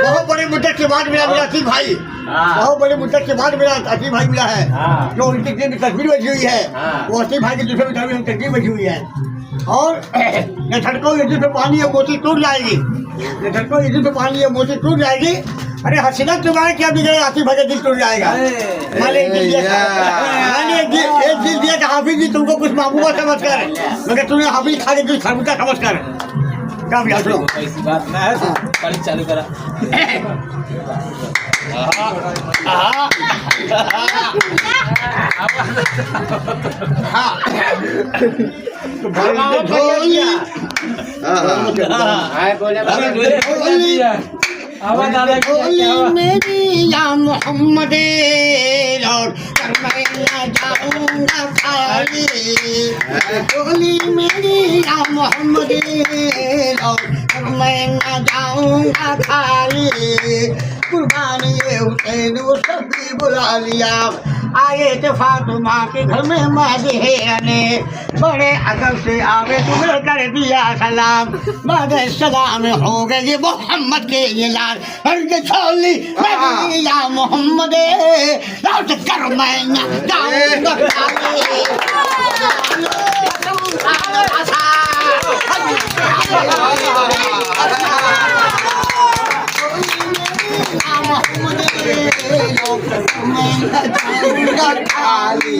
बहुत बड़ी मुद्दत के बाद मिला आसिफ भाई, बहुत बड़ी मुद्दत के बाद मिला आसिफ भाई मिला है। जो उनकी तस्वीर बची हुई है वो आसिफ भाई की दूसरे तस्वीर बची हुई है। और ये सड़कों यदि पे पानी है मोती टूट जाएगी, ये सड़कों यदि पे पानी है मोती टूट जाएगी। अरे हसीना तुम्हारे क्या बिगड़े, आसिफ भाई का दिल टूट जाएगा। माने एक दिल दिया कि हाफिज जी तुमको कुछ महबूबा समझ कर, मगर तुमने हाफिज खा के कुछ खरबूजा समझ कर। क्या भी सुनो ऐसी बात ना है, पानी चालू करा। मेरी या मोहम्मद और मैं ना जाऊंगा खाली, बोली मेरी या मोहम्मद और मैं ना जाऊंगा खाली। कुर्बानी हुसैन वो सभी बुला लिया, आए थे फातिमा के घर में माज़ेहने, बड़े अदब से आवे तुम्हें कर दिया सलाम। बाद सलाम हो गए मोहम्मद के ये लाल, हर छोली मेरी या मोहम्मद लौट कर मैं ना जाऊंगा खाली।